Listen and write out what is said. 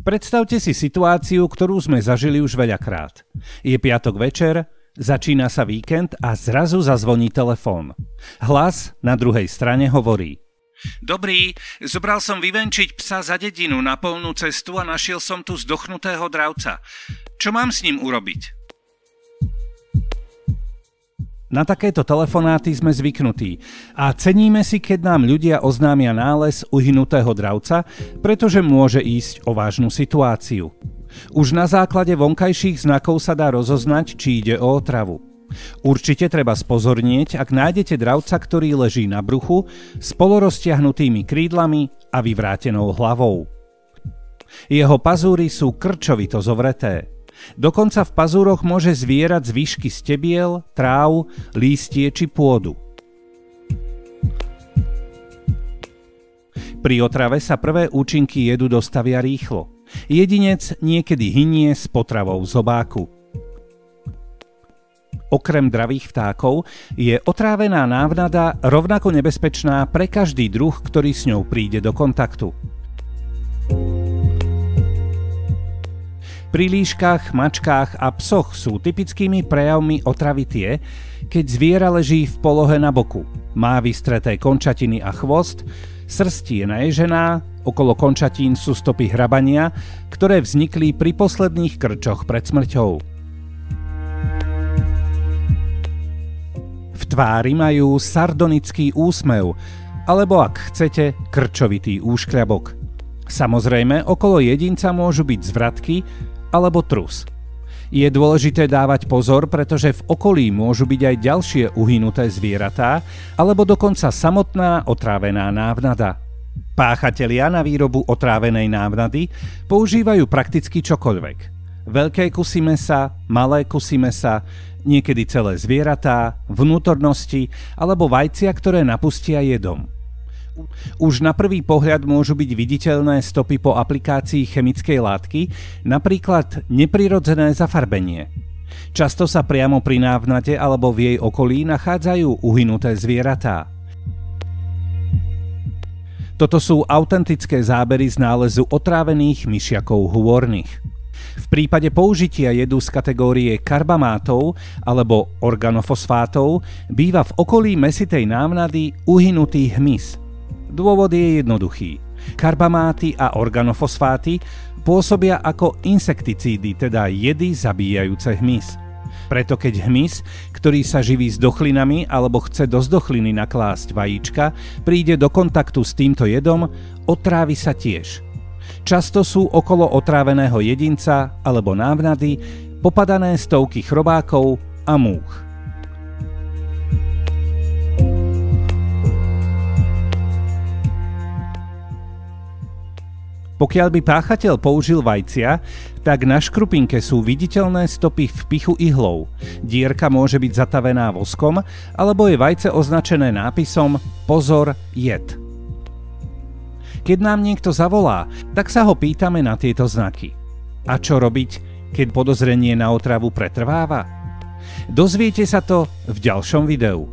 Predstavte si situáciu, ktorú sme zažili už veľakrát. Je piatok večer, začína sa víkend a zrazu zazvoní telefón. Hlas na druhej strane hovorí: Dobrý, zobral som vyvenčiť psa za dedinu na polnú cestu a našiel som tu zdochnutého dravca. Čo mám s ním urobiť? Na takéto telefonáty sme zvyknutí a ceníme si, keď nám ľudia oznámia nález uhynutého dravca, pretože môže ísť o vážnu situáciu. Už na základe vonkajších znakov sa dá rozoznať, či ide o otravu. Určite treba spozornieť, ak nájdete dravca, ktorý leží na bruchu s poloroztiahnutými krídlami a vyvrátenou hlavou. Jeho pazúry sú krčovito zovreté. Dokonca v pazúroch môže zvierať zvyšky stebiel, tráv, lístie či pôdu. Pri otrave sa prvé účinky jedu dostavia rýchlo. Jedinec niekedy hynie s potravou zobáku. Okrem dravých vtákov je otrávená návnada rovnako nebezpečná pre každý druh, ktorý s ňou príde do kontaktu. Pri líškach, mačkách a psoch sú typickými prejavmi otravy tie, keď zviera leží v polohe na boku, má vystreté končatiny a chvost, srst je naježená, okolo končatín sú stopy hrabania, ktoré vznikli pri posledných krčoch pred smrťou. V tvári majú sardonický úsmev, alebo ak chcete, krčovitý úškľabok. Samozrejme, okolo jedinca môžu byť zvratky alebo trus. Je dôležité dávať pozor, pretože v okolí môžu byť aj ďalšie uhynuté zvieratá alebo dokonca samotná otrávená návnada. Páchatelia na výrobu otrávenej návnady používajú prakticky čokoľvek. Veľké kusy mäsa, malé kusy mäsa, niekedy celé zvieratá, vnútornosti alebo vajcia, ktoré napustia jedom. Už na prvý pohľad môžu byť viditeľné stopy po aplikácii chemickej látky, napríklad neprirodzené zafarbenie. Často sa priamo pri návnade alebo v jej okolí nachádzajú uhynuté zvieratá. Toto sú autentické zábery z nálezu otrávených myšiakov hôrnych. V prípade použitia jedu z kategórie karbamátov alebo organofosfátov býva v okolí mäsitej návnady uhynutý hmyz. Dôvod je jednoduchý. Karbamáty a organofosfáty pôsobia ako insekticídy, teda jedy zabíjajúce hmyz. Preto keď hmyz, ktorý sa živí s dochlinami alebo chce do zdochliny naklásť vajíčka, príde do kontaktu s týmto jedom, otrávi sa tiež. Často sú okolo otráveného jedinca alebo návnady popadané stovky chrobákov a múch. Pokiaľ by páchateľ použil vajcia, tak na škrupinke sú viditeľné stopy vpichu ihlov. Dierka môže byť zatavená voskom, alebo je vajce označené nápisom Pozor, jed. Keď nám niekto zavolá, tak sa ho pýtame na tieto znaky. A čo robiť, keď podozrenie na otravu pretrváva? Dozviete sa to v ďalšom videu.